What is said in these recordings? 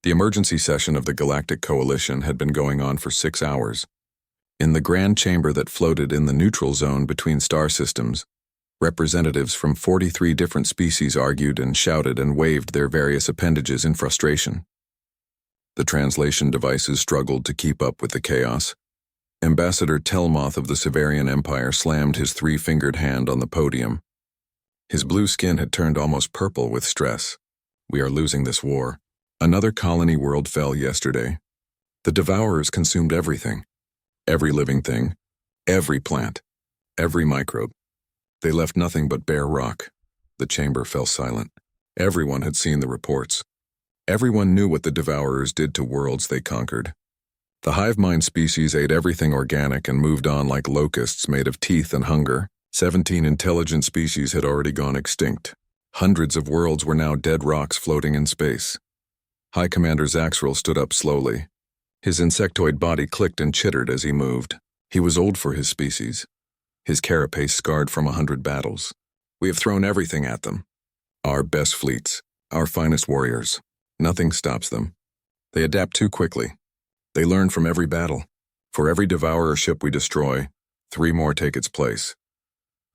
The emergency session of the Galactic Coalition had been going on for 6 hours. In the grand chamber that floated in the neutral zone between star systems, representatives from 43 different species argued and shouted and waved their various appendages in frustration. The translation devices struggled to keep up with the chaos. Ambassador Telmoth of the Severian Empire slammed his 3-fingered hand on the podium. His blue skin had turned almost purple with stress. We are losing this war. Another colony world fell yesterday. The Devourers consumed everything. Every living thing. Every plant. Every microbe. They left nothing but bare rock. The chamber fell silent. Everyone had seen the reports. Everyone knew what the Devourers did to worlds they conquered. The hive mind species ate everything organic and moved on like locusts made of teeth and hunger. 17 intelligent species had already gone extinct. Hundreds of worlds were now dead rocks floating in space. High Commander Zaxril stood up slowly. His insectoid body clicked and chittered as he moved. He was old for his species. His carapace scarred from 100 battles. We have thrown everything at them. Our best fleets, our finest warriors. Nothing stops them. They adapt too quickly. They learn from every battle. For every devourer ship we destroy, 3 more take its place.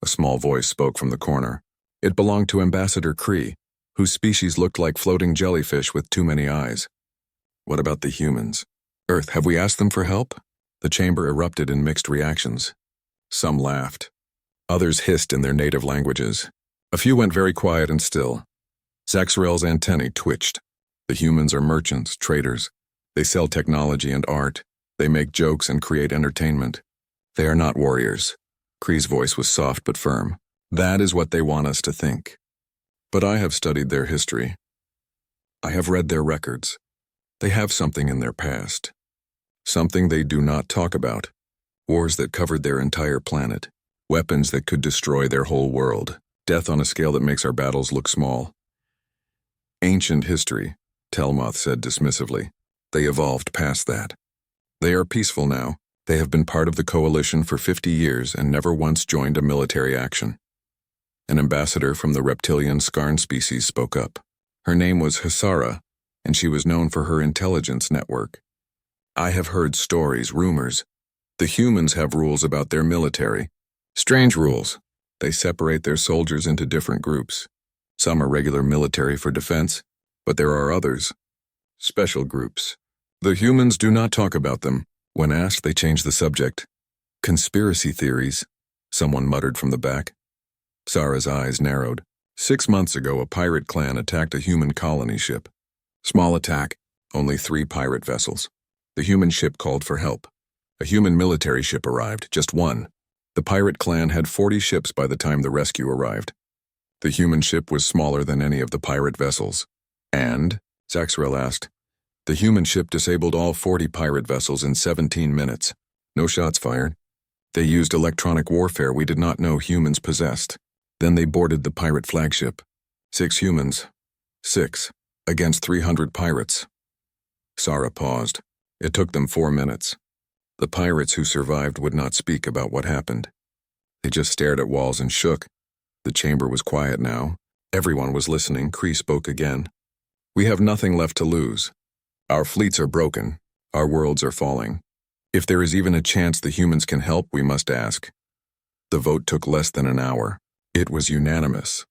A small voice spoke from the corner. It belonged to Ambassador Kree, whose species looked like floating jellyfish with too many eyes. What about the humans? Earth, have we asked them for help? The chamber erupted in mixed reactions. Some laughed. Others hissed in their native languages. A few went very quiet and still. Zaxril's antennae twitched. The humans are merchants, traders. They sell technology and art. They make jokes and create entertainment. They are not warriors. Kree's voice was soft but firm. That is what they want us to think. But I have studied their history. I have read their records. They have something in their past. Something they do not talk about. Wars that covered their entire planet. Weapons that could destroy their whole world. Death on a scale that makes our battles look small. Ancient history, Telmoth said dismissively. They evolved past that. They are peaceful now. They have been part of the coalition for 50 years and never once joined a military action. An ambassador from the reptilian Skarn species spoke up. Her name was Hasara, and she was known for her intelligence network. I have heard stories, rumors. The humans have rules about their military. Strange rules. They separate their soldiers into different groups. Some are regular military for defense, but there are others. Special groups. The humans do not talk about them. When asked, they change the subject. Conspiracy theories, someone muttered from the back. Sarah's eyes narrowed. 6 months ago, a pirate clan attacked a human colony ship. Small attack, only 3 pirate vessels. The human ship called for help. A human military ship arrived, just 1. The pirate clan had 40 ships by the time the rescue arrived. The human ship was smaller than any of the pirate vessels. And, Zaxril asked, the human ship disabled all 40 pirate vessels in 17 minutes. No shots fired. They used electronic warfare we did not know humans possessed. Then they boarded the pirate flagship. 6 humans. 6. Against 300 pirates. Sarah paused. It took them 4 minutes. The pirates who survived would not speak about what happened. They just stared at walls and shook. The chamber was quiet now. Everyone was listening. Kree spoke again. We have nothing left to lose. Our fleets are broken. Our worlds are falling. If there is even a chance the humans can help, we must ask. The vote took less than an hour. It was unanimous.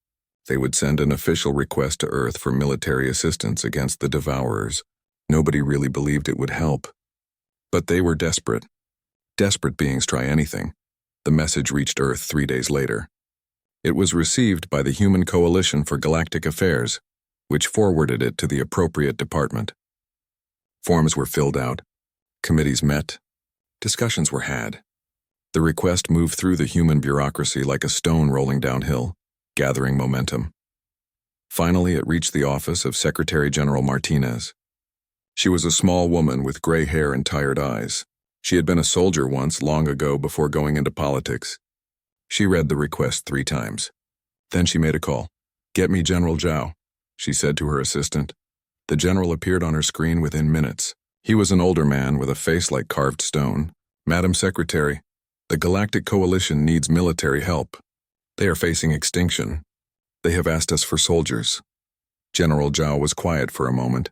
They would send an official request to Earth for military assistance against the Devourers. Nobody really believed it would help. But they were desperate. Desperate beings try anything. The message reached Earth 3 days later. It was received by the Human Coalition for Galactic Affairs, which forwarded it to the appropriate department. Forms were filled out. Committees met. Discussions were had. The request moved through the human bureaucracy like a stone rolling downhill, gathering momentum. Finally, it reached the office of Secretary General Martinez. She was a small woman with gray hair and tired eyes. She had been a soldier once, long ago, before going into politics. She read the request 3 times. Then she made a call. "Get me General Zhao," she said to her assistant. The general appeared on her screen within minutes. He was an older man with a face like carved stone. "Madam Secretary, the Galactic Coalition needs military help. They are facing extinction. They have asked us for soldiers." General Zhao was quiet for a moment.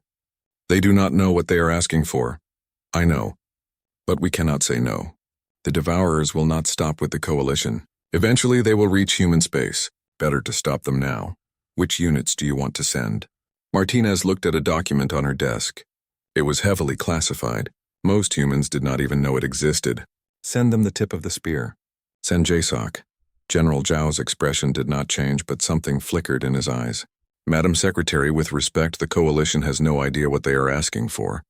They do not know what they are asking for. I know. But we cannot say no. The Devourers will not stop with the Coalition. Eventually they will reach human space. Better to stop them now. Which units do you want to send? Martinez looked at a document on her desk. It was heavily classified. Most humans did not even know it existed. Send them the tip of the spear. Send JSOC. General Zhao's expression did not change, but something flickered in his eyes. Madam Secretary, with respect, the Coalition has no idea what they are asking for.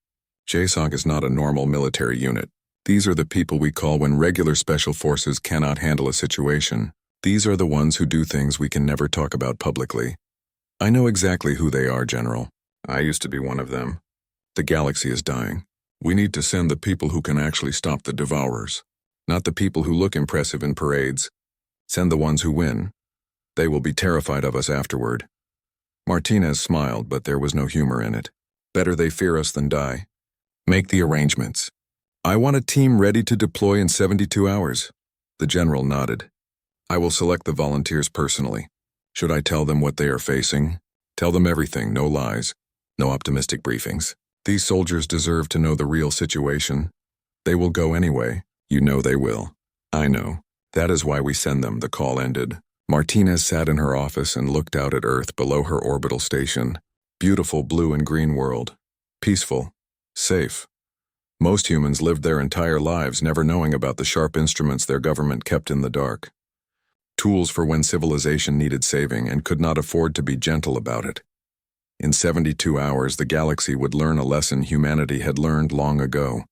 JSOC is not a normal military unit. These are the people we call when regular special forces cannot handle a situation. These are the ones who do things we can never talk about publicly. I know exactly who they are, General. I used to be one of them. The galaxy is dying. We need to send the people who can actually stop the Devourers. Not the people who look impressive in parades. Send the ones who win. They will be terrified of us afterward. Martinez smiled, but there was no humor in it. Better they fear us than die. Make the arrangements. I want a team ready to deploy in 72 hours. The general nodded. I will select the volunteers personally. Should I tell them what they are facing? Tell them everything, no lies, no optimistic briefings. These soldiers deserve to know the real situation. They will go anyway. You know they will. I know. That is why we send them. The call ended. Martinez sat in her office and looked out at Earth below her orbital station. Beautiful blue and green world. Peaceful. Safe. Most humans lived their entire lives never knowing about the sharp instruments their government kept in the dark. Tools for when civilization needed saving and could not afford to be gentle about it. In 72 hours, the galaxy would learn a lesson humanity had learned long ago.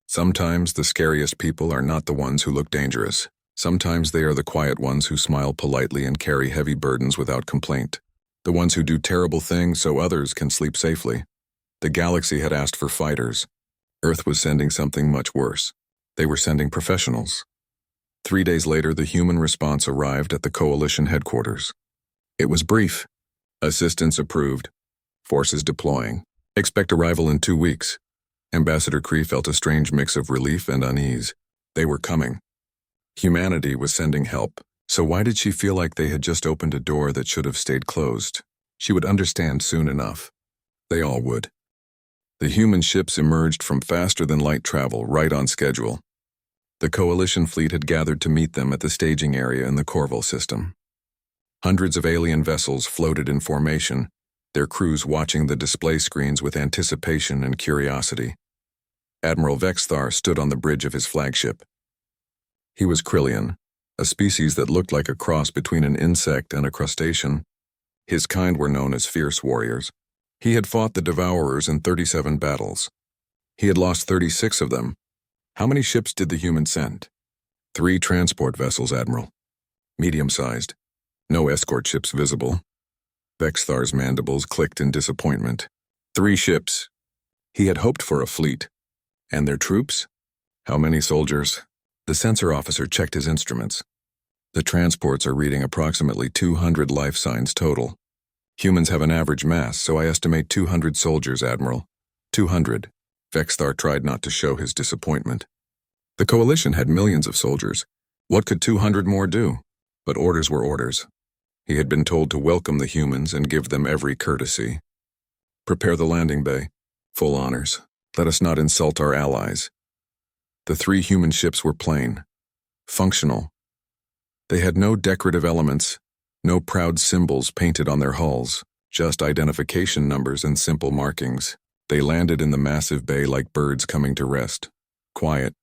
Sometimes the scariest people are not the ones who look dangerous. Sometimes they are the quiet ones who smile politely and carry heavy burdens without complaint. The ones who do terrible things so others can sleep safely. The galaxy had asked for fighters. Earth was sending something much worse. They were sending professionals. 3 days later, the human response arrived at the Coalition headquarters. It was brief. Assistance approved. Forces deploying. Expect arrival in 2 weeks. Ambassador Kree felt a strange mix of relief and unease. They were coming. Humanity was sending help, so why did she feel like they had just opened a door that should have stayed closed? She would understand soon enough. They all would. The human ships emerged from faster-than-light travel, right on schedule. The Coalition fleet had gathered to meet them at the staging area in the Corval system. Hundreds of alien vessels floated in formation, their crews watching the display screens with anticipation and curiosity. Admiral Vexthar stood on the bridge of his flagship. He was Krillian, a species that looked like a cross between an insect and a crustacean. His kind were known as fierce warriors. He had fought the Devourers in 37 battles. He had lost 36 of them. How many ships did the humans send? 3 transport vessels, Admiral. Medium-sized. No escort ships visible. Vexthar's mandibles clicked in disappointment. 3 ships. He had hoped for a fleet. And their troops? How many soldiers? The sensor officer checked his instruments. The transports are reading approximately 200 life signs total. Humans have an average mass, so I estimate 200 soldiers, Admiral. 200. Vexthar tried not to show his disappointment. The Coalition had millions of soldiers. What could 200 more do? But orders were orders. He had been told to welcome the humans and give them every courtesy. Prepare the landing bay. Full honors. Let us not insult our allies. The 3 human ships were plain. Functional. They had no decorative elements, no proud symbols painted on their hulls, just identification numbers and simple markings. They landed in the massive bay like birds coming to rest. Quiet.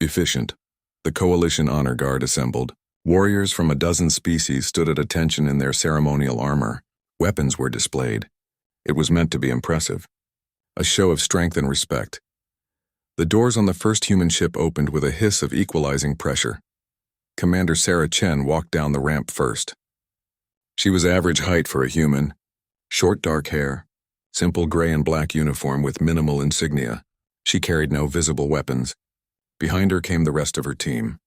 Efficient. The Coalition Honor Guard assembled. Warriors from a dozen species stood at attention in their ceremonial armor. Weapons were displayed. It was meant to be impressive. A show of strength and respect. The doors on the first human ship opened with a hiss of equalizing pressure. Commander Sarah Chen walked down the ramp first. She was average height for a human. Short dark hair. Simple gray and black uniform with minimal insignia. She carried no visible weapons. Behind her came the rest of her team.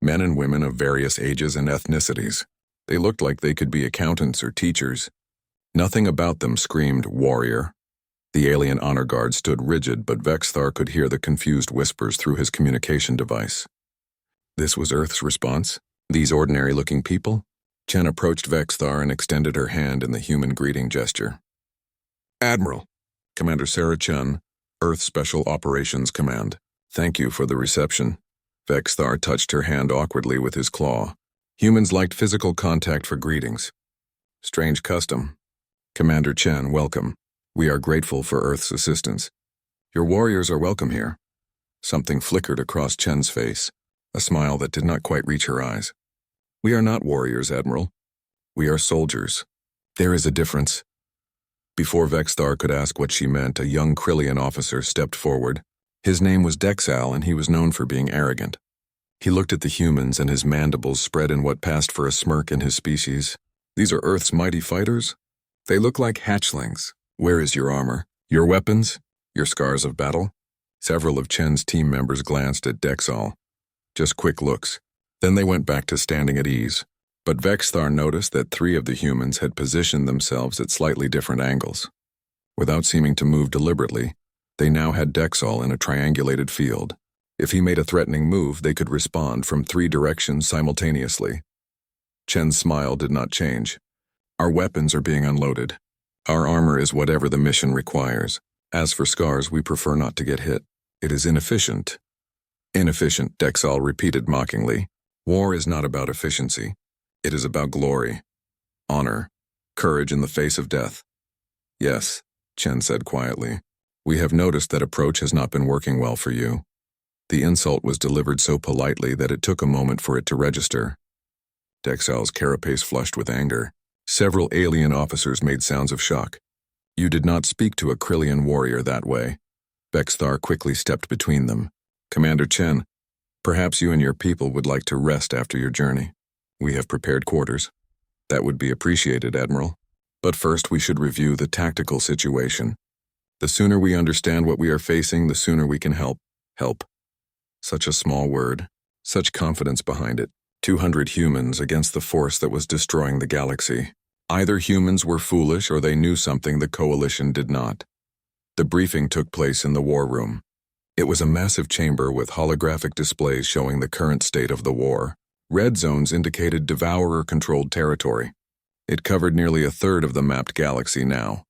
Men and women of various ages and ethnicities. They looked like they could be accountants or teachers. Nothing about them screamed warrior. The alien honor guard stood rigid, but Vexthar could hear the confused whispers through his communication device. This was Earth's response? These ordinary-looking people? Chen approached Vexthar and extended her hand in the human greeting gesture. Admiral, Commander Sarah Chen, Earth Special Operations Command. Thank you for the reception. Vexthar touched her hand awkwardly with his claw. Humans liked physical contact for greetings. Strange custom. Commander Chen, welcome. We are grateful for Earth's assistance. Your warriors are welcome here. Something flickered across Chen's face, a smile that did not quite reach her eyes. We are not warriors, Admiral. We are soldiers. There is a difference. Before Vexthar could ask what she meant, a young Krillian officer stepped forward. His name was Dexal, and he was known for being arrogant. He looked at the humans, and his mandibles spread in what passed for a smirk in his species. These are Earth's mighty fighters? They look like hatchlings. Where is your armor? Your weapons? Your scars of battle? Several of Chen's team members glanced at Dexal. Just quick looks. Then they went back to standing at ease. But Vexthar noticed that 3 of the humans had positioned themselves at slightly different angles. Without seeming to move deliberately, they now had Dexal in a triangulated field. If he made a threatening move, they could respond from 3 directions simultaneously. Chen's smile did not change. Our weapons are being unloaded. Our armor is whatever the mission requires. As for scars, we prefer not to get hit. It is inefficient. Inefficient, Dexal repeated mockingly. War is not about efficiency. It is about glory, honor, courage in the face of death. Yes, Chen said quietly. We have noticed that approach has not been working well for you. The insult was delivered so politely that it took a moment for it to register. Dexal's carapace flushed with anger. Several alien officers made sounds of shock. You did not speak to a Krillian warrior that way. Vexthar quickly stepped between them. Commander Chen, perhaps you and your people would like to rest after your journey. We have prepared quarters. That would be appreciated, Admiral. But first we should review the tactical situation. The sooner we understand what we are facing, the sooner we can help. Help. Such a small word. Such confidence behind it. 200 humans against the force that was destroying the galaxy. Either humans were foolish or they knew something the Coalition did not. The briefing took place in the war room. It was a massive chamber with holographic displays showing the current state of the war. Red zones indicated Devourer-controlled territory. It covered nearly a third of the mapped galaxy now.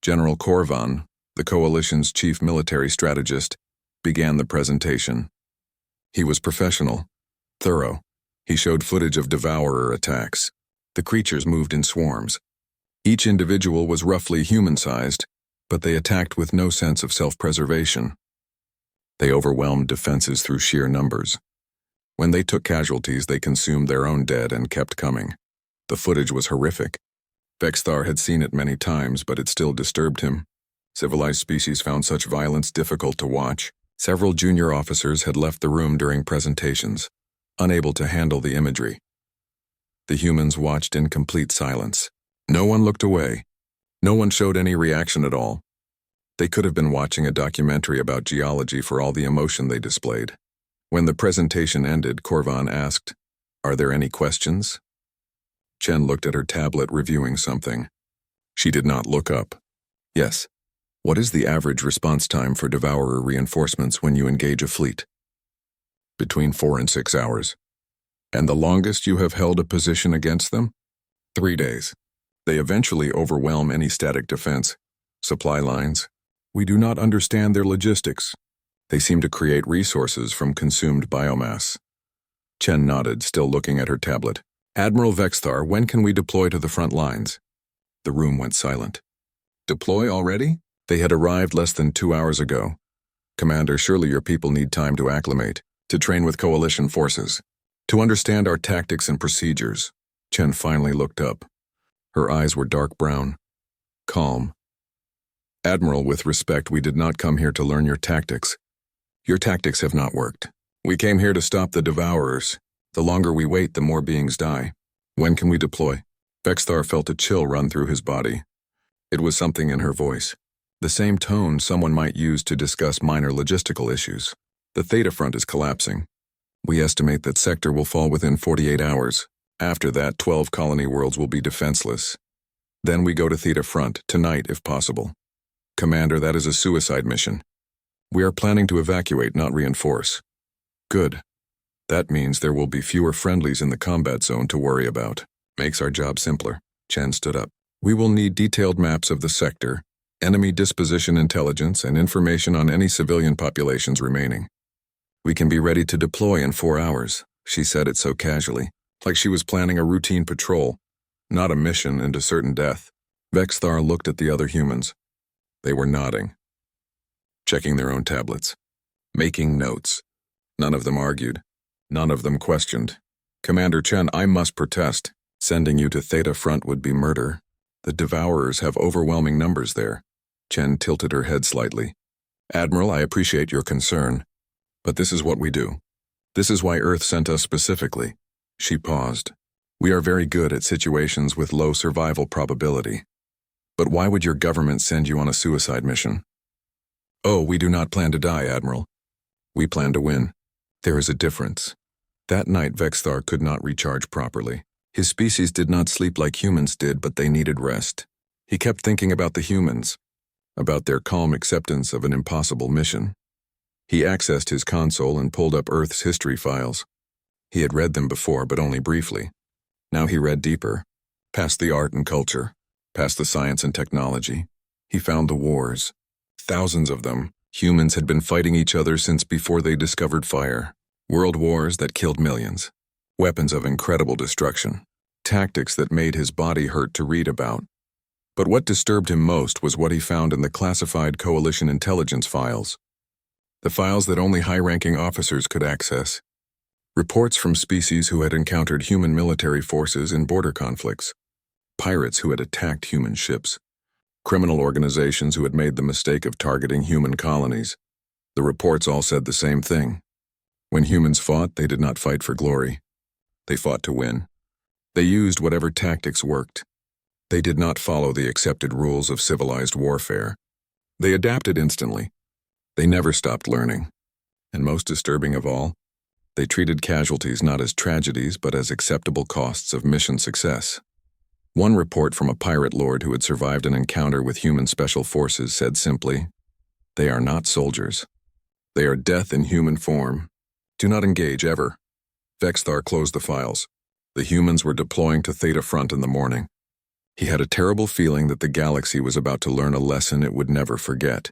General Korvan, the Coalition's chief military strategist, began the presentation. He was professional, thorough. He showed footage of Devourer attacks. The creatures moved in swarms. Each individual was roughly human-sized, but they attacked with no sense of self-preservation. They overwhelmed defenses through sheer numbers. When they took casualties, they consumed their own dead and kept coming. The footage was horrific. Vexthar had seen it many times, but it still disturbed him. Civilized species found such violence difficult to watch. Several junior officers had left the room during presentations, unable to handle the imagery. The humans watched in complete silence. No one looked away. No one showed any reaction at all. They could have been watching a documentary about geology for all the emotion they displayed. When the presentation ended, Korvan asked, "Are there any questions?" Chen looked at her tablet reviewing something. She did not look up. Yes. What is the average response time for Devourer reinforcements when you engage a fleet? Between 4 and 6 hours. And the longest you have held a position against them? 3 days. They eventually overwhelm any static defense. Supply lines. We do not understand their logistics. They seem to create resources from consumed biomass. Chen nodded, still looking at her tablet. Admiral Vexthar, when can we deploy to the front lines? The room went silent. Deploy already? They had arrived less than 2 hours ago. Commander, surely your people need time to acclimate, to train with Coalition forces, to understand our tactics and procedures. Chen finally looked up. Her eyes were dark brown. Calm. Admiral, with respect, we did not come here to learn your tactics. Your tactics have not worked. We came here to stop the Devourers. The longer we wait, the more beings die. When can we deploy? Vexthar felt a chill run through his body. It was something in her voice. The same tone someone might use to discuss minor logistical issues. The Theta Front is collapsing. We estimate that sector will fall within 48 hours. After that, 12 colony worlds will be defenseless. Then we go to Theta Front, tonight if possible. Commander, that is a suicide mission. We are planning to evacuate, not reinforce. Good. That means there will be fewer friendlies in the combat zone to worry about. Makes our job simpler. Chen stood up. We will need detailed maps of the sector, enemy disposition intelligence, and information on any civilian populations remaining. We can be ready to deploy in 4 hours, she said it so casually, like she was planning a routine patrol, not a mission into certain death. Vexthar looked at the other humans. They were nodding, checking their own tablets, making notes. None of them argued. None of them questioned. Commander Chen, I must protest. Sending you to Theta Front would be murder. The Devourers have overwhelming numbers there. Chen tilted her head slightly. Admiral, I appreciate your concern, but this is what we do. This is why Earth sent us specifically. She paused. We are very good at situations with low survival probability. But why would your government send you on a suicide mission? Oh, we do not plan to die, Admiral. We plan to win. There is a difference. That night, Vexthar could not recharge properly. His species did not sleep like humans did, but they needed rest. He kept thinking about the humans, about their calm acceptance of an impossible mission. He accessed his console and pulled up Earth's history files. He had read them before, but only briefly. Now he read deeper, past the art and culture, past the science and technology. He found the wars. Thousands of them. Humans had been fighting each other since before they discovered fire. World wars that killed millions. Weapons of incredible destruction. Tactics that made his body hurt to read about. But what disturbed him most was what he found in the classified Coalition intelligence files. The files that only high-ranking officers could access. Reports from species who had encountered human military forces in border conflicts. Pirates who had attacked human ships. Criminal organizations who had made the mistake of targeting human colonies. The reports all said the same thing. When humans fought, they did not fight for glory. They fought to win. They used whatever tactics worked. They did not follow the accepted rules of civilized warfare. They adapted instantly. They never stopped learning. And most disturbing of all, they treated casualties not as tragedies but as acceptable costs of mission success. One report from a pirate lord who had survived an encounter with human special forces said simply, "They are not soldiers. They are death in human form. Do not engage ever." Vexthar closed the files. The humans were deploying to Theta Front in the morning. He had a terrible feeling that the galaxy was about to learn a lesson it would never forget.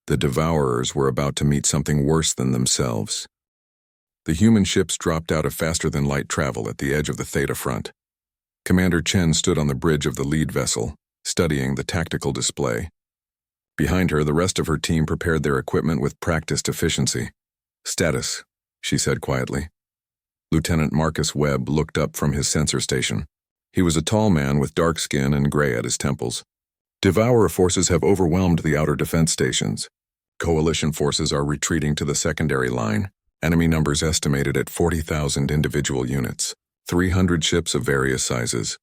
The Devourers were about to meet something worse than themselves. The human ships dropped out of faster-than-light travel at the edge of the Theta Front. Commander Chen stood on the bridge of the lead vessel, studying the tactical display. Behind her, the rest of her team prepared their equipment with practiced efficiency. "Status," she said quietly. Lieutenant Marcus Webb looked up from his sensor station. He was a tall man with dark skin and gray at his temples. "Devourer forces have overwhelmed the outer defense stations. Coalition forces are retreating to the secondary line. Enemy numbers estimated at 40,000 individual units, 300 ships of various sizes.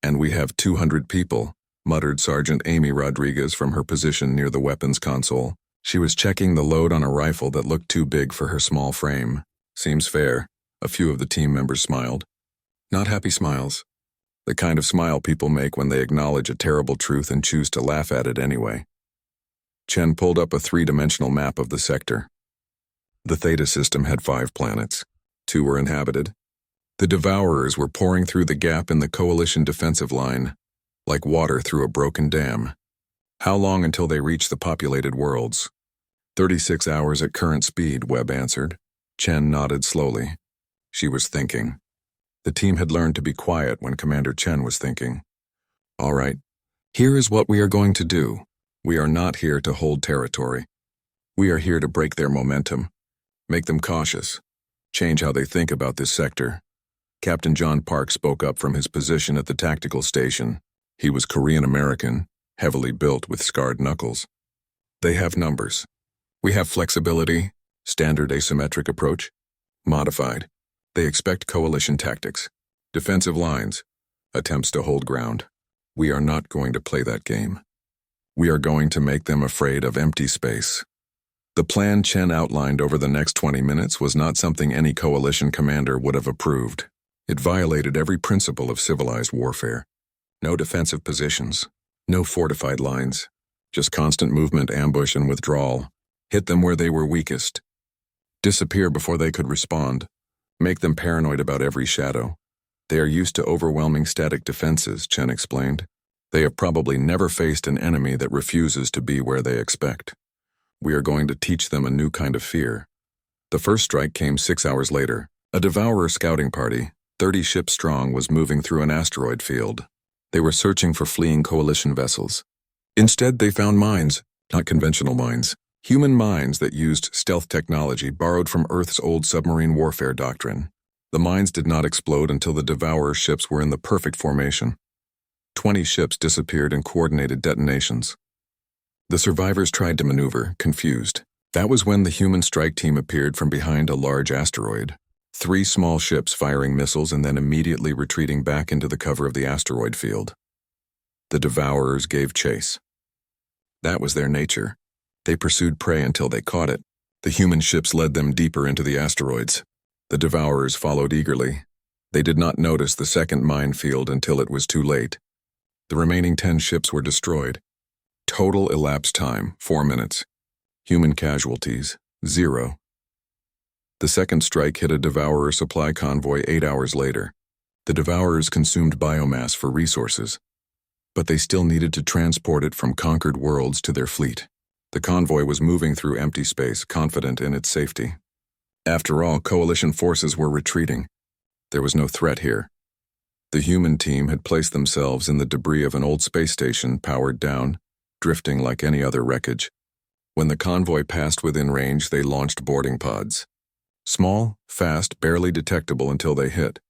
And we have 200 people," muttered Sergeant Amy Rodriguez from her position near the weapons console. She was checking the load on a rifle that looked too big for her small frame. "Seems fair." A few of the team members smiled. Not happy smiles. The kind of smile people make when they acknowledge a terrible truth and choose to laugh at it anyway. Chen pulled up a three-dimensional map of the sector. The Theta system had 5 planets. 2 were inhabited. The Devourers were pouring through the gap in the Coalition defensive line, like water through a broken dam. How long until they reach the populated worlds? 36 hours at current speed, Webb answered. Chen nodded slowly. She was thinking. The team had learned to be quiet when Commander Chen was thinking. "All right, here is what we are going to do. We are not here to hold territory. We are here to break their momentum, make them cautious, change how they think about this sector." Captain John Park spoke up from his position at the tactical station. He was Korean-American, heavily built with scarred knuckles. "They have numbers. We have flexibility, standard asymmetric approach, modified. They expect coalition tactics, defensive lines, attempts to hold ground. We are not going to play that game. We are going to make them afraid of empty space." The plan Chen outlined over the next 20 minutes was not something any coalition commander would have approved. It violated every principle of civilized warfare. No defensive positions, no fortified lines, just constant movement, ambush, and withdrawal. Hit them where they were weakest. Disappear before they could respond. Make them paranoid about every shadow. They are used to overwhelming static defenses, Chen explained. They have probably never faced an enemy that refuses to be where they expect. We are going to teach them a new kind of fear. The first strike came 6 hours later. A Devourer scouting party, 30 ships strong, was moving through an asteroid field. They were searching for fleeing Coalition vessels. Instead, they found mines, not conventional mines, human mines that used stealth technology borrowed from Earth's old submarine warfare doctrine. The mines did not explode until the Devourer ships were in the perfect formation. 20 ships disappeared in coordinated detonations. The survivors tried to maneuver, confused. That was when the human strike team appeared from behind a large asteroid. 3 small ships firing missiles and then immediately retreating back into the cover of the asteroid field. The Devourers gave chase. That was their nature. They pursued prey until they caught it. The human ships led them deeper into the asteroids. The Devourers followed eagerly. They did not notice the second minefield until it was too late. The remaining 10 ships were destroyed. Total elapsed time, 4 minutes. Human casualties, 0. The second strike hit a Devourer supply convoy 8 hours later. The Devourers consumed biomass for resources, but they still needed to transport it from conquered worlds to their fleet. The convoy was moving through empty space, confident in its safety. After all, Coalition forces were retreating. There was no threat here. The human team had placed themselves in the debris of an old space station, powered down, drifting like any other wreckage. When the convoy passed within range, they launched boarding pods. Small, fast, barely detectable until they hit.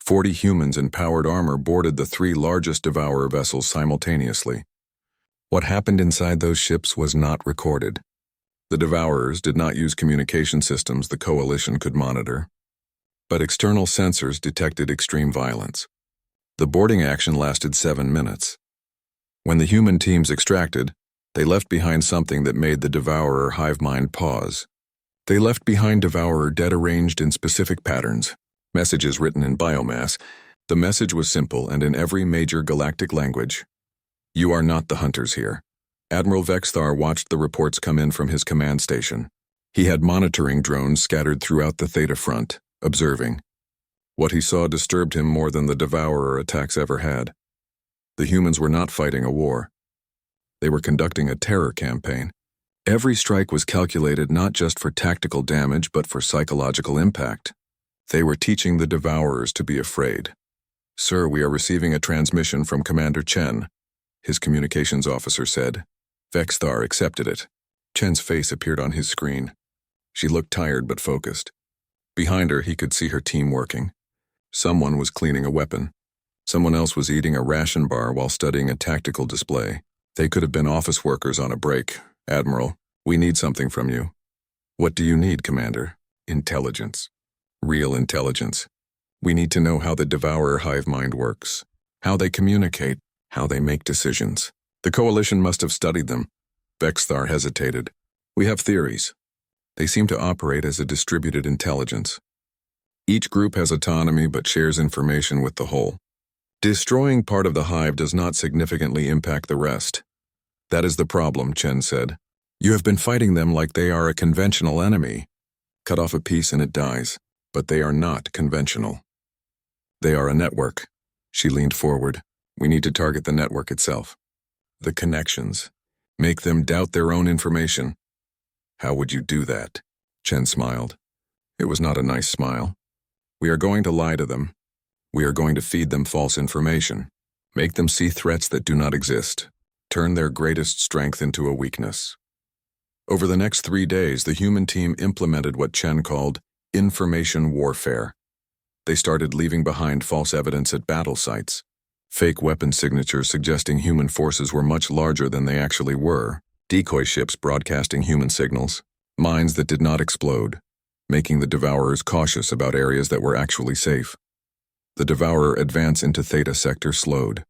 40 humans in powered armor boarded the 3 largest Devourer vessels simultaneously. What happened inside those ships was not recorded. The Devourers did not use communication systems the Coalition could monitor, but external sensors detected extreme violence. The boarding action lasted 7 minutes. When the human teams extracted, they left behind something that made the Devourer hive mind pause. They left behind Devourer dead arranged in specific patterns, messages written in biomass. The message was simple and in every major galactic language. You are not the hunters here. Admiral Vexthar watched the reports come in from his command station. He had monitoring drones scattered throughout the Theta front, observing. What he saw disturbed him more than the Devourer attacks ever had. The humans were not fighting a war. They were conducting a terror campaign. Every strike was calculated not just for tactical damage but for psychological impact. They were teaching the Devourers to be afraid. "Sir, we are receiving a transmission from Commander Chen," his communications officer said. Vexthar accepted it. Chen's face appeared on his screen. She looked tired but focused. Behind her, he could see her team working. Someone was cleaning a weapon. Someone else was eating a ration bar while studying a tactical display. They could have been office workers on a break. "Admiral, we need something from you." "What do you need, Commander?" "Intelligence. Real intelligence. We need to know how the Devourer hive mind works, how they communicate, how they make decisions. The Coalition must have studied them." Vexthar hesitated. "We have theories. They seem to operate as a distributed intelligence. Each group has autonomy but shares information with the whole. Destroying part of the hive does not significantly impact the rest. That is the problem," Chen said. "You have been fighting them like they are a conventional enemy. Cut off a piece and it dies. But they are not conventional. They are a network." She leaned forward. "We need to target the network itself. The connections. Make them doubt their own information." "How would you do that?" Chen smiled. It was not a nice smile. "We are going to lie to them. We are going to feed them false information. Make them see threats that do not exist. Turn their greatest strength into a weakness." Over the next 3 days, the human team implemented what Chen called information warfare. They started leaving behind false evidence at battle sites, fake weapon signatures suggesting human forces were much larger than they actually were, decoy ships broadcasting human signals, mines that did not explode, making the Devourers cautious about areas that were actually safe. The Devourer advance into Theta sector slowed.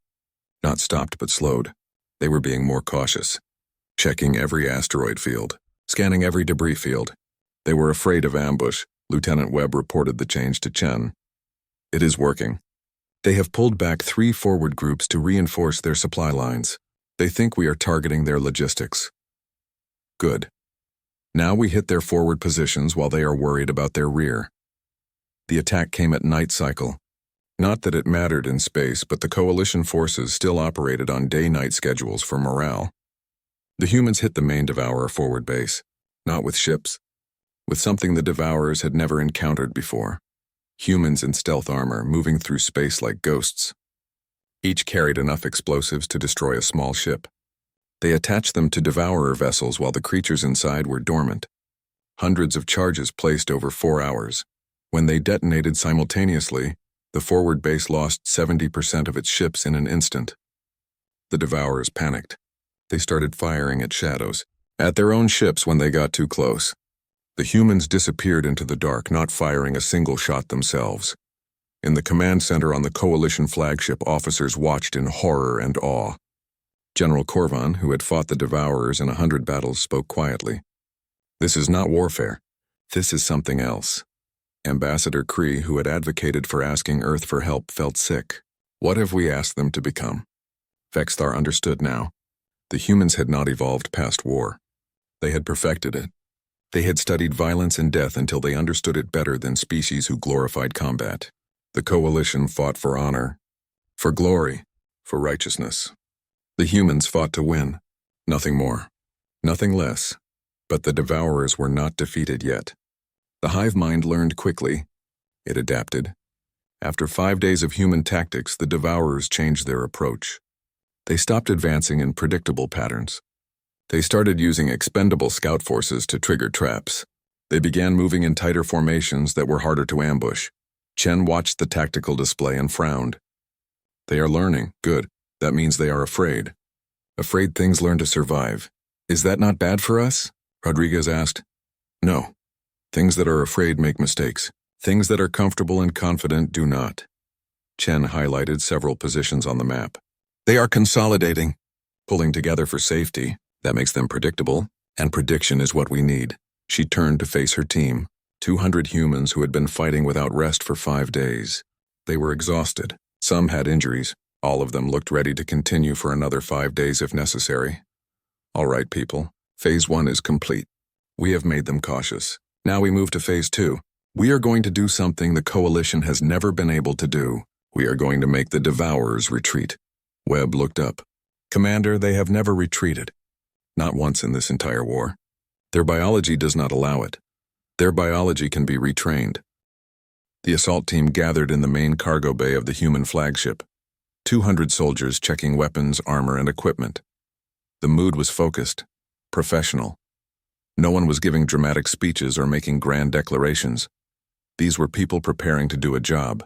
Not stopped, but slowed. They were being more cautious, checking every asteroid field, scanning every debris field. They were afraid of ambush. Lieutenant Webb reported the change to Chen. "It is working. They have pulled back 3 forward groups to reinforce their supply lines. They think we are targeting their logistics." "Good. Now we hit their forward positions while they are worried about their rear." The attack came at night cycle. Not that it mattered in space, but the coalition forces still operated on day-night schedules for morale. The humans hit the main Devourer forward base, not with ships, with something the Devourers had never encountered before. Humans in stealth armor moving through space like ghosts. Each carried enough explosives to destroy a small ship. They attached them to Devourer vessels while the creatures inside were dormant. Hundreds of charges placed over 4 hours. When they detonated simultaneously, the forward base lost 70% of its ships in an instant. The Devourers panicked. They started firing at shadows, at their own ships when they got too close. The humans disappeared into the dark, not firing a single shot themselves. In the command center on the Coalition flagship, officers watched in horror and awe. General Corvan, who had fought the Devourers in 100 battles, spoke quietly. "This is not warfare. This is something else." Ambassador Kree, who had advocated for asking Earth for help, felt sick. What have we asked them to become? Vexthar understood now. The humans had not evolved past war. They had perfected it. They had studied violence and death until they understood it better than species who glorified combat. The Coalition fought for honor, for glory, for righteousness. The humans fought to win. Nothing more. Nothing less. But the Devourers were not defeated yet. The hive mind learned quickly. It adapted. After 5 days of human tactics, the Devourers changed their approach. They stopped advancing in predictable patterns. They started using expendable scout forces to trigger traps. They began moving in tighter formations that were harder to ambush. Chen watched the tactical display and frowned. They are learning. Good. That means they are afraid. Afraid things learn to survive. Is that not bad for us? Rodriguez asked. No. Things that are afraid make mistakes. Things that are comfortable and confident do not. Chen highlighted several positions on the map. They are consolidating, pulling together for safety. That makes them predictable, and prediction is what we need. She turned to face her team, 200 humans who had been fighting without rest for 5 days. They were exhausted. Some had injuries. All of them looked ready to continue for another 5 days if necessary. All right, people. Phase 1 is complete. We have made them cautious. Now we move to Phase 2. We are going to do something the Coalition has never been able to do. We are going to make the Devourers retreat. Webb looked up. Commander, they have never retreated. Not once in this entire war. Their biology does not allow it. Their biology can be retrained. The assault team gathered in the main cargo bay of the human flagship. 200 soldiers checking weapons, armor, and equipment. The mood was focused, professional. No one was giving dramatic speeches or making grand declarations. These were people preparing to do a job.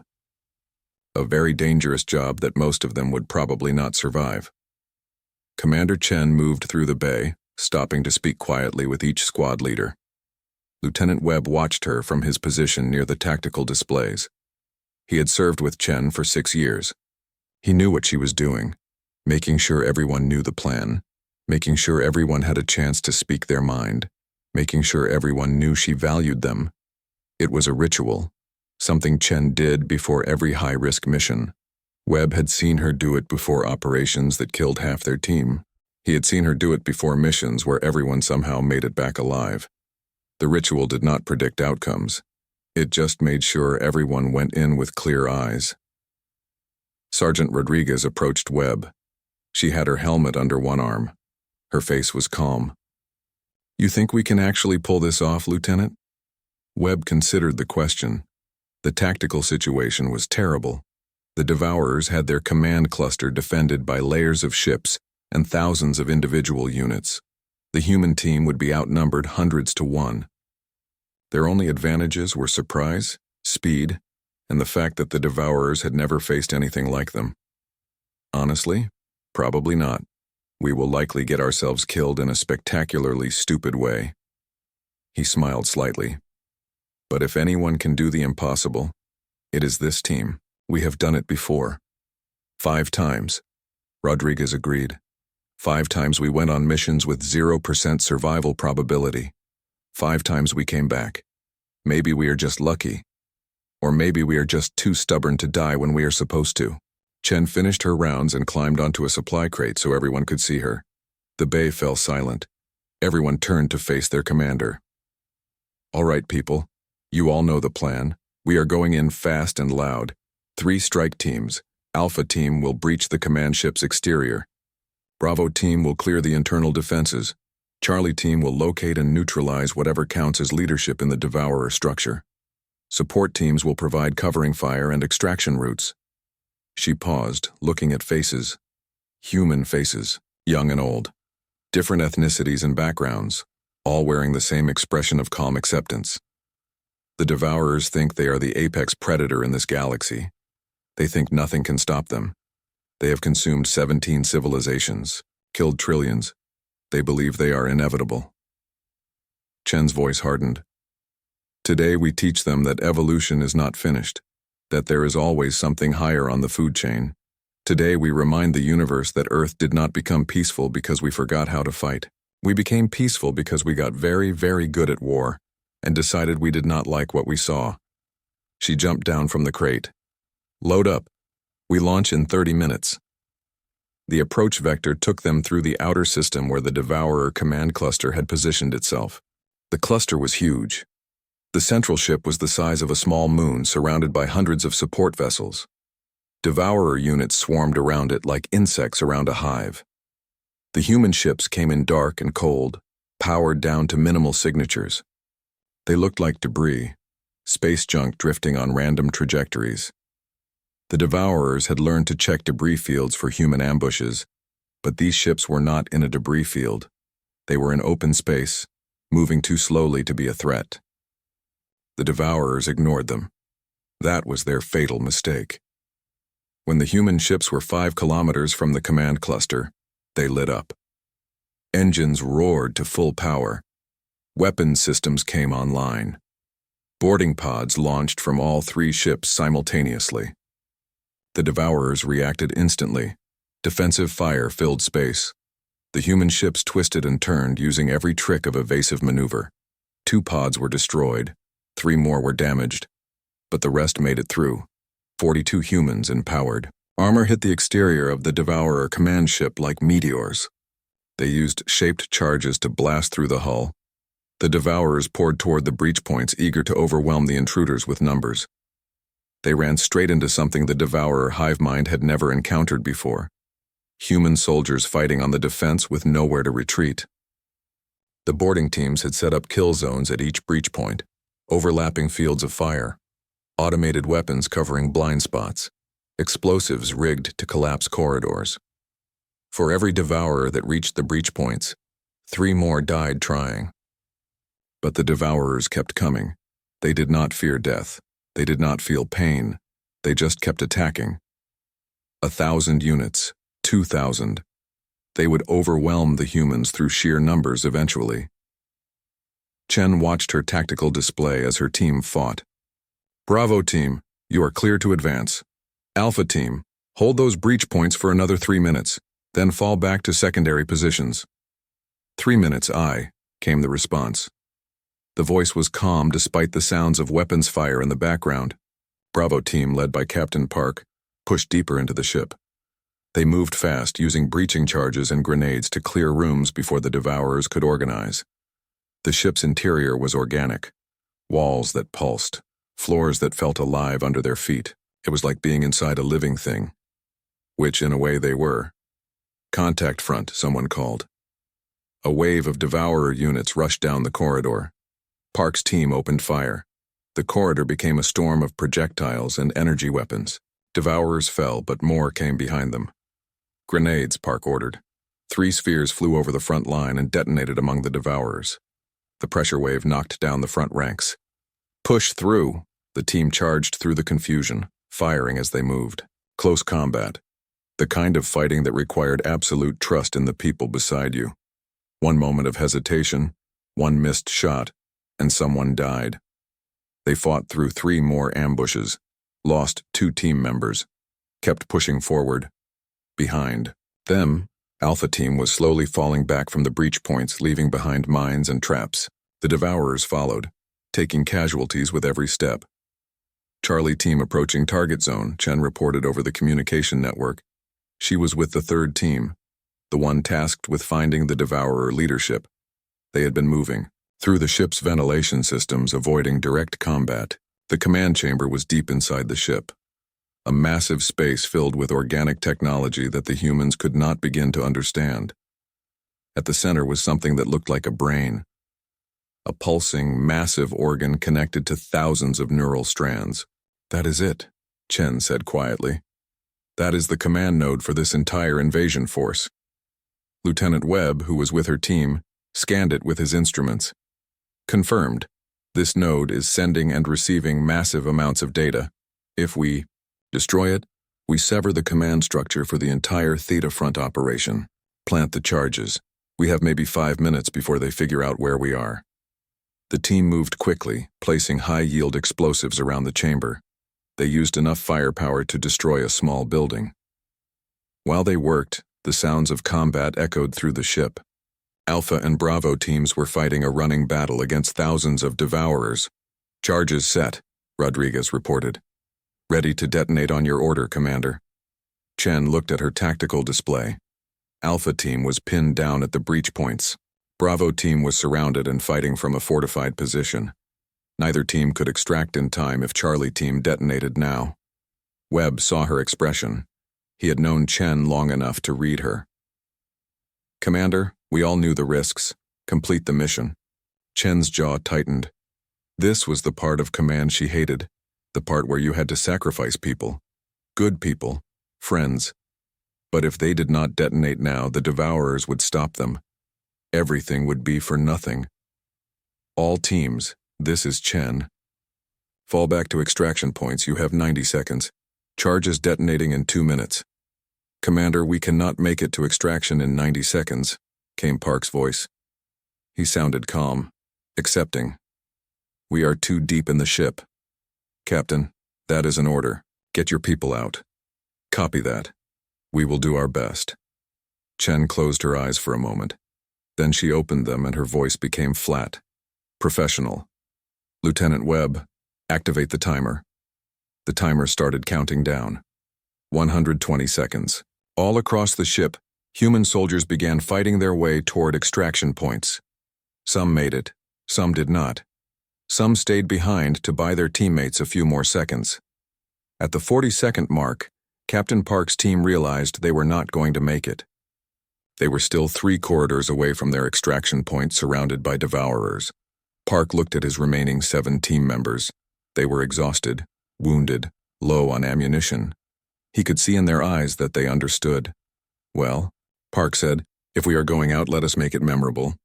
A very dangerous job that most of them would probably not survive. Commander Chen moved through the bay, stopping to speak quietly with each squad leader. Lieutenant Webb watched her from his position near the tactical displays. He had served with Chen for 6 years. He knew what she was doing, making sure everyone knew the plan, making sure everyone had a chance to speak their mind, making sure everyone knew she valued them. It was a ritual, something Chen did before every high-risk mission. Webb had seen her do it before operations that killed half their team. He had seen her do it before missions where everyone somehow made it back alive. The ritual did not predict outcomes. It just made sure everyone went in with clear eyes. Sergeant Rodriguez approached Webb. She had her helmet under one arm. Her face was calm. You think we can actually pull this off, Lieutenant? Webb considered the question. The tactical situation was terrible. The Devourers had their command cluster defended by layers of ships and thousands of individual units. The human team would be outnumbered hundreds to 1. Their only advantages were surprise, speed, and the fact that the Devourers had never faced anything like them. Honestly, probably not. We will likely get ourselves killed in a spectacularly stupid way. He smiled slightly. But if anyone can do the impossible, it is this team. We have done it before. 5 times. Rodriguez agreed. 5 times we went on missions with 0% survival probability. 5 times we came back. Maybe we are just lucky. Or maybe we are just too stubborn to die when we are supposed to. Chen finished her rounds and climbed onto a supply crate so everyone could see her. The bay fell silent. Everyone turned to face their commander. All right, people. You all know the plan. We are going in fast and loud. 3 strike teams. Alpha team will breach the command ship's exterior. Bravo team will clear the internal defenses. Charlie team will locate and neutralize whatever counts as leadership in the Devourer structure. Support teams will provide covering fire and extraction routes. She paused, looking at faces. Human faces, young and old. Different ethnicities and backgrounds, all wearing the same expression of calm acceptance. The Devourers think they are the apex predator in this galaxy. They think nothing can stop them. They have consumed 17 civilizations, killed trillions. They believe they are inevitable. Chen's voice hardened. Today we teach them that evolution is not finished, that there is always something higher on the food chain. Today we remind the universe that Earth did not become peaceful because we forgot how to fight. We became peaceful because we got very, very good at war and decided we did not like what we saw. She jumped down from the crate. Load up. We launch in 30 minutes. The approach vector took them through the outer system where the Devourer command cluster had positioned itself. The cluster was huge. The central ship was the size of a small moon surrounded by hundreds of support vessels. Devourer units swarmed around it like insects around a hive. The human ships came in dark and cold, powered down to minimal signatures. They looked like debris, space junk drifting on random trajectories. The Devourers had learned to check debris fields for human ambushes, but these ships were not in a debris field. They were in open space, moving too slowly to be a threat. The Devourers ignored them. That was their fatal mistake. When the human ships were 5 kilometers from the command cluster, they lit up. Engines roared to full power. Weapons systems came online. Boarding pods launched from all 3 ships simultaneously. The Devourers reacted instantly. Defensive fire filled space. The human ships twisted and turned using every trick of evasive maneuver. 2 pods were destroyed. 3 more were damaged. But the rest made it through. 42 humans empowered. Armor hit the exterior of the Devourer command ship like meteors. They used shaped charges to blast through the hull. The Devourers poured toward the breach points, eager to overwhelm the intruders with numbers. They ran straight into something the Devourer hive mind had never encountered before. Human soldiers fighting on the defense with nowhere to retreat. The boarding teams had set up kill zones at each breach point, overlapping fields of fire, automated weapons covering blind spots, explosives rigged to collapse corridors. For every Devourer that reached the breach points, 3 more died trying. But the Devourers kept coming. They did not fear death. They did not feel pain. They just kept attacking. 1,000 units, 2,000. They would overwhelm the humans through sheer numbers eventually. Chen watched her tactical display as her team fought. Bravo team, you are clear to advance. Alpha team, hold those breach points for another 3 minutes, then fall back to secondary positions. 3 minutes, came the response. The voice was calm despite the sounds of weapons fire in the background. Bravo team, led by Captain Park, pushed deeper into the ship. They moved fast, using breaching charges and grenades to clear rooms before the Devourers could organize. The ship's interior was organic. Walls that pulsed, floors that felt alive under their feet. It was like being inside a living thing. Which, in a way, they were. Contact front, someone called. A wave of Devourer units rushed down the corridor. Park's team opened fire. The corridor became a storm of projectiles and energy weapons. Devourers fell, but more came behind them. Grenades, Park ordered. 3 spheres flew over the front line and detonated among the Devourers. The pressure wave knocked down the front ranks. Push through! The team charged through the confusion, firing as they moved. Close combat. The kind of fighting that required absolute trust in the people beside you. One moment of hesitation, one missed shot, and someone died. They fought through 3 more ambushes, lost 2 team members, kept pushing forward. Behind them, Alpha team was slowly falling back from the breach points, leaving behind mines and traps. The Devourers followed, taking casualties with every step. Charlie team approaching target zone, Chen reported over the communication network. She was with the 3rd team, the one tasked with finding the Devourer leadership. They had been moving through the ship's ventilation systems, avoiding direct combat. The command chamber was deep inside the ship. a massive space filled with organic technology that the humans could not begin to understand. At the center was something that looked like a brain, a pulsing, massive organ connected to thousands of neural strands. "That is it," Chen said quietly. "That is the command node for this entire invasion force." Lieutenant Webb, who was with her team, scanned it with his instruments. "Confirmed. This node is sending and receiving massive amounts of data. If we destroy it, we sever the command structure for the entire Theta Front operation. Plant the charges. We have maybe 5 minutes before they figure out where we are." The team moved quickly, placing high-yield explosives around the chamber. They used enough firepower to destroy a small building. While they worked, the sounds of combat echoed through the ship. Alpha and Bravo teams were fighting a running battle against thousands of devourers. "Charges set," Rodriguez reported. "Ready to detonate on your order, Commander." Chen looked at her tactical display. Alpha team was pinned down at the breach points. Bravo team was surrounded and fighting from a fortified position. Neither team could extract in time if Charlie team detonated now. Webb saw her expression. He had known Chen long enough to read her. "Commander, we all knew the risks. Complete the mission." Chen's jaw tightened. This was the part of command she hated, the part where you had to sacrifice people. Good people, friends. But if they did not detonate now, the devourers would stop them. Everything would be for nothing. "All teams, this is Chen. Fall back to extraction points. You have 90 seconds. Charges detonating in 2 minutes." "Commander, we cannot make it to extraction in 90 seconds, came Park's voice. He sounded calm, accepting. "We are too deep in the ship." "Captain, that is an order. Get your people out." "Copy that. We will do our best." Chen closed her eyes for a moment. Then she opened them and her voice became flat, professional. "Lieutenant Webb, activate the timer." The timer started counting down. 120 seconds. All across the ship, human soldiers began fighting their way toward extraction points. Some made it, some did not. Some stayed behind to buy their teammates a few more seconds. At the 40-second mark, Captain Park's team realized they were not going to make it. They were still 3 corridors away from their extraction point, surrounded by devourers. Park looked at his remaining 7 team members. They were exhausted, wounded, low on ammunition. He could see in their eyes that they understood. "Well," Park said, "if we are going out, let us make it memorable.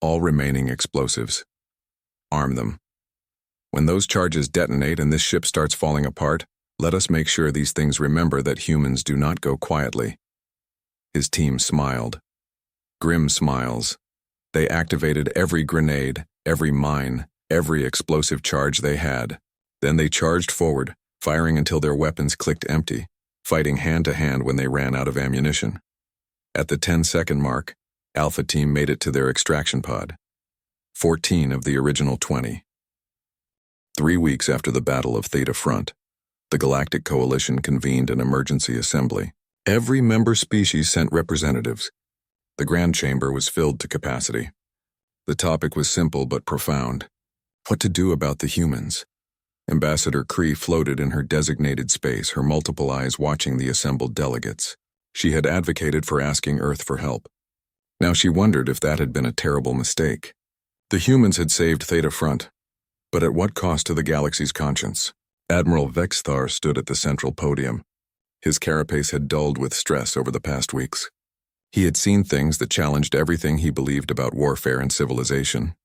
All remaining explosives. Arm them. When those charges detonate and this ship starts falling apart, let us make sure these things remember that humans do not go quietly." His team smiled. Grim smiles. They activated every grenade, every mine, every explosive charge they had. Then they charged forward, firing until their weapons clicked empty, fighting hand-to-hand when they ran out of ammunition. At the 10-second mark, Alpha Team made it to their extraction pod. 14 of the original 20. 3 weeks after the Battle of Theta Front, the Galactic Coalition convened an emergency assembly. Every member species sent representatives. The Grand Chamber was filled to capacity. The topic was simple but profound. What to do about the humans? Ambassador Cree floated in her designated space, her multiple eyes watching the assembled delegates. She had advocated for asking Earth for help. Now she wondered if that had been a terrible mistake. The humans had saved Theta Front, but at what cost to the galaxy's conscience? Admiral Vexthar stood at the central podium. His carapace had dulled with stress over the past weeks. He had seen things that challenged everything he believed about warfare and civilization.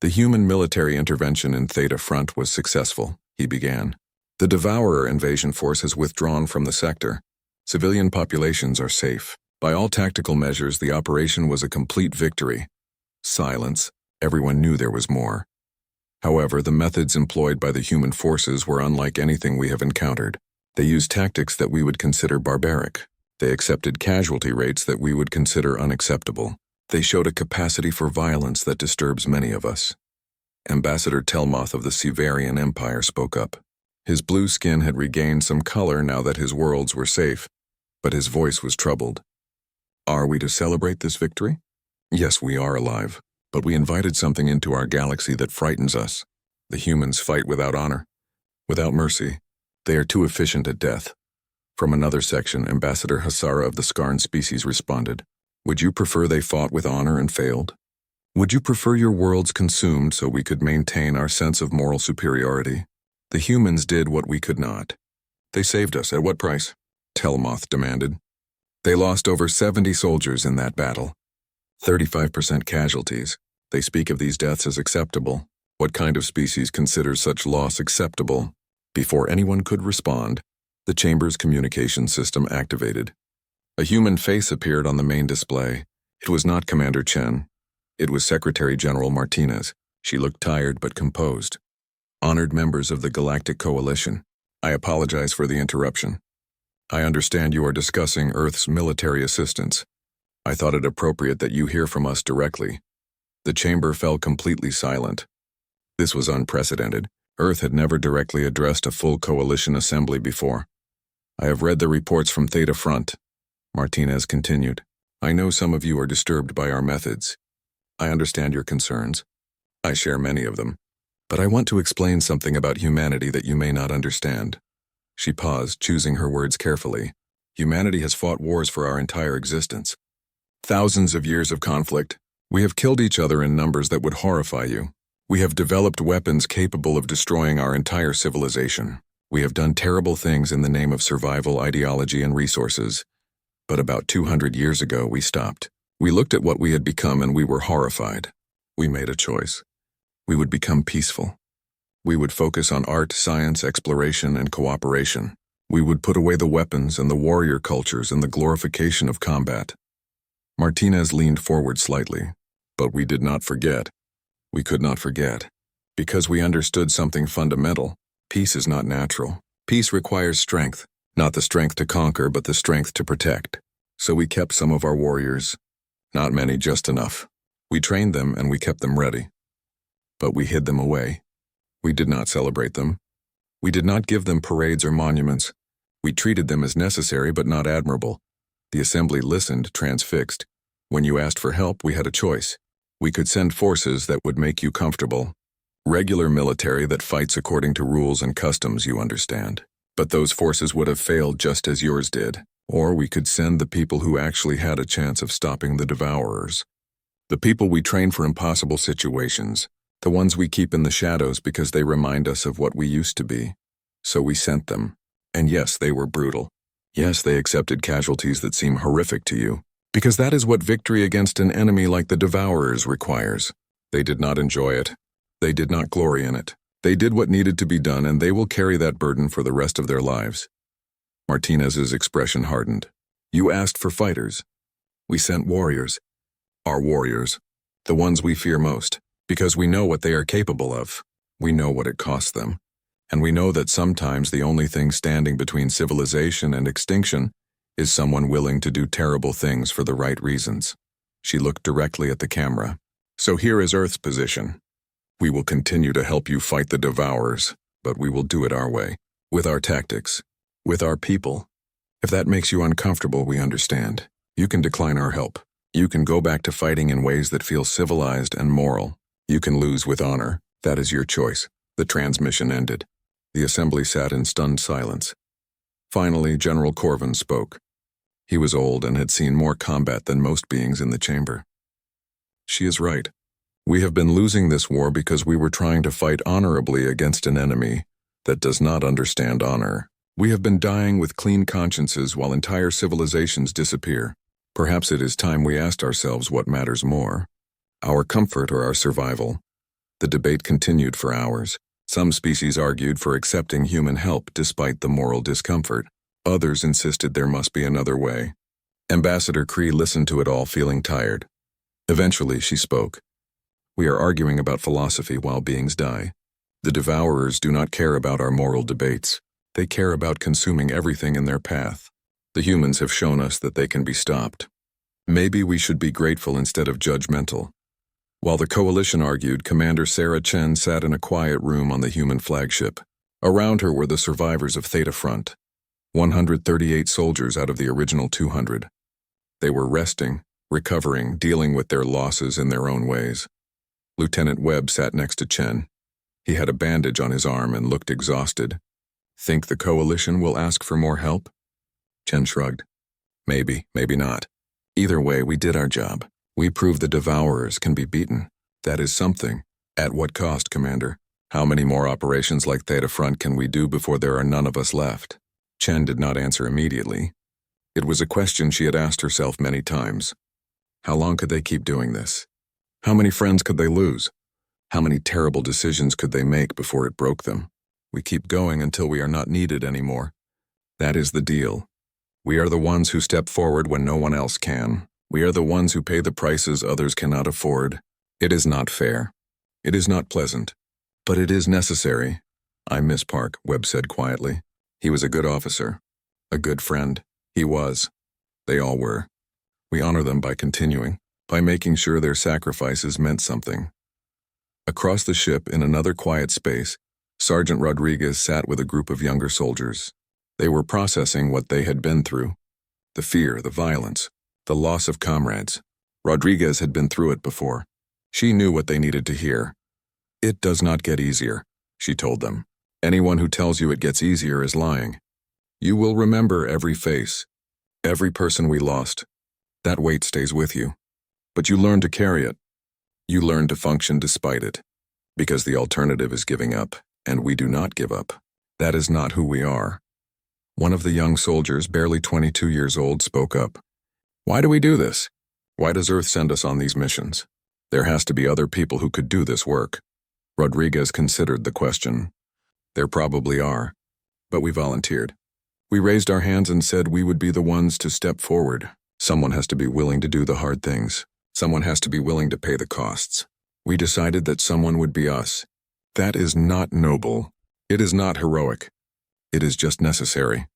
"The human military intervention in Theta Front was successful," he began. "The Devourer invasion force has withdrawn from the sector. Civilian populations are safe. By all tactical measures, the operation was a complete victory." Silence. Everyone knew there was more. However, the methods employed by the human forces were unlike anything we have encountered. They used tactics that we would consider barbaric. They accepted casualty rates that we would consider unacceptable. They showed a capacity for violence that disturbs many of us. Ambassador Telmoth of the Severian Empire spoke up. His blue skin had regained some color now that his worlds were safe, but his voice was troubled. "Are we to celebrate this victory? Yes, we are alive, but we invited something into our galaxy that frightens us. The humans fight without honor, without mercy. They are too efficient at death. From another section, Ambassador Hasara of the Skarn species responded, "Would you prefer they fought with honor and failed? Would you prefer your worlds consumed so we could maintain our sense of moral superiority? The humans did what we could not. They saved us. At what price?" Telmoth demanded. "They lost over 70 soldiers in that battle. 35% casualties. They speak of these deaths as acceptable. What kind of species considers such loss acceptable?" Before anyone could respond, the chamber's communication system activated. A human face appeared on the main display. It was not Commander Chen. It was Secretary General Martinez. She looked tired but composed. "Honored members of the Galactic Coalition, I apologize for the interruption. I understand you are discussing Earth's military assistance. I thought it appropriate that you hear from us directly." The chamber fell completely silent. This was unprecedented. Earth had never directly addressed a full coalition assembly before. "I have read the reports from Theta Front," Martinez continued. "I know some of you are disturbed by our methods. I understand your concerns. I share many of them. But I want to explain something about humanity that you may not understand." She paused, choosing her words carefully. "Humanity has fought wars for our entire existence. Thousands of years of conflict. We have killed each other in numbers that would horrify you. We have developed weapons capable of destroying our entire civilization. We have done terrible things in the name of survival, ideology, and resources. But about 200 years ago, we stopped. We looked at what we had become and we were horrified. We made a choice. We would become peaceful. We would focus on art, science, exploration, and cooperation. We would put away the weapons and the warrior cultures and the glorification of combat." Martinez leaned forward slightly. "But we did not forget. We could not forget. Because we understood something fundamental. Peace is not natural. Peace requires strength. Not the strength to conquer, but the strength to protect. So we kept some of our warriors. Not many, just enough. We trained them and we kept them ready. But we hid them away. We did not celebrate them. We did not give them parades or monuments. We treated them as necessary but not admirable. The assembly listened, transfixed. When you asked for help, we had a choice. We could send forces that would make you comfortable. Regular military that fights according to rules and customs, you understand. But those forces would have failed just as yours did. Or we could send the people who actually had a chance of stopping the devourers. The people we train for impossible situations. The ones we keep in the shadows because they remind us of what we used to be. So we sent them. And yes, they were brutal. Yes, they accepted casualties that seem horrific to you. Because that is what victory against an enemy like the Devourers requires. They did not enjoy it. They did not glory in it. They did what needed to be done, and they will carry that burden for the rest of their lives." Martinez's expression hardened. "You asked for fighters. We sent warriors. Our warriors. The ones we fear most. Because we know what they are capable of. We know what it costs them. And we know that sometimes the only thing standing between civilization and extinction is someone willing to do terrible things for the right reasons." She looked directly at the camera. "So here is Earth's position. We will continue to help you fight the Devourers, but we will do it our way, with our tactics, with our people. If that makes you uncomfortable, we understand. You can decline our help. You can go back to fighting in ways that feel civilized and moral. You can lose with honor. That is your choice." The transmission ended. The assembly sat in stunned silence. Finally, General Corvin spoke. He was old and had seen more combat than most beings in the chamber. "She is right. We have been losing this war because we were trying to fight honorably against an enemy that does not understand honor. We have been dying with clean consciences while entire civilizations disappear. Perhaps it is time we asked ourselves what matters more, our comfort or our survival." The debate continued for hours. Some species argued for accepting human help despite the moral discomfort. Others insisted there must be another way. Ambassador Kree listened to it all, feeling tired. Eventually, she spoke. "We are arguing about philosophy while beings die. The Devourers do not care about our moral debates. They care about consuming everything in their path. The humans have shown us that they can be stopped. Maybe we should be grateful instead of judgmental." While the coalition argued, Commander Sarah Chen sat in a quiet room on the human flagship. Around her were the survivors of Theta Front, 138 soldiers out of the original 200. They were resting, recovering, dealing with their losses in their own ways. Lieutenant Webb sat next to Chen. He had a bandage on his arm and looked exhausted. Think the coalition will ask for more help? Chen shrugged. Maybe, maybe not. Either way, we did our job. We proved the Devourers can be beaten. That is something. At what cost, Commander? How many more operations like Theta Front can we do before there are none of us left? Chen did not answer immediately. It was a question she had asked herself many times. How long could they keep doing this? How many friends could they lose? How many terrible decisions could they make before it broke them? We keep going until we are not needed anymore. That is the deal. We are the ones who step forward when no one else can. We are the ones who pay the prices others cannot afford. It is not fair. It is not pleasant. But it is necessary. I miss Park, Webb said quietly. He was a good officer. A good friend. He was. They all were. We honor them by continuing, by making sure their sacrifices meant something. Across the ship, in another quiet space, Sergeant Rodriguez sat with a group of younger soldiers. They were processing what they had been through. The fear, the violence, the loss of comrades. Rodriguez had been through it before. She knew what they needed to hear. It does not get easier, she told them. Anyone who tells you it gets easier is lying. You will remember every face, every person we lost. That weight stays with you. But you learn to carry it. You learn to function despite it. Because the alternative is giving up, and we do not give up. That is not who we are. One of the young soldiers, barely 22 years old, spoke up. Why do we do this? Why does Earth send us on these missions? There has to be other people who could do this work. Rodriguez considered the question. There probably are. But we volunteered. We raised our hands and said we would be the ones to step forward. Someone has to be willing to do the hard things. Someone has to be willing to pay the costs. We decided that someone would be us. That is not noble. It is not heroic. It is just necessary.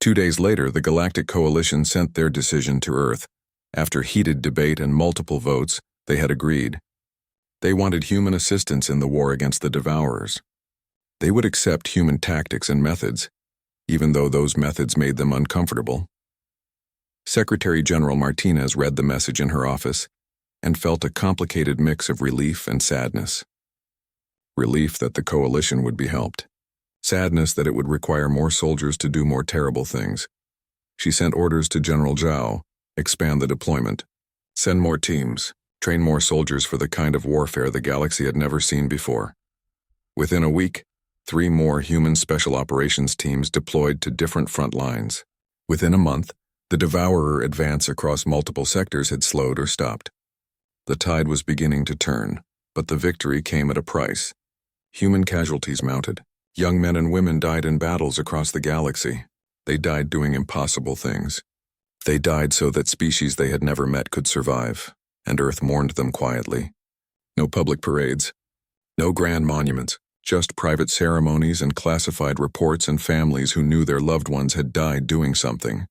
2 days later, the Galactic Coalition sent their decision to Earth. After heated debate and multiple votes, they had agreed. They wanted human assistance in the war against the Devourers. They would accept human tactics and methods, even though those methods made them uncomfortable. Secretary General Martinez read the message in her office and felt a complicated mix of relief and sadness. Relief that the coalition would be helped. Sadness that it would require more soldiers to do more terrible things. She sent orders to General Zhao, expand the deployment, send more teams, train more soldiers for the kind of warfare the galaxy had never seen before. Within a week, 3 more human special operations teams deployed to different front lines. Within a month, the Devourer advance across multiple sectors had slowed or stopped. The tide was beginning to turn, but the victory came at a price. Human casualties mounted. Young men and women died in battles across the galaxy. They died doing impossible things. They died so that species they had never met could survive, and Earth mourned them quietly. No public parades, no grand monuments, just private ceremonies and classified reports and families who knew their loved ones had died doing something.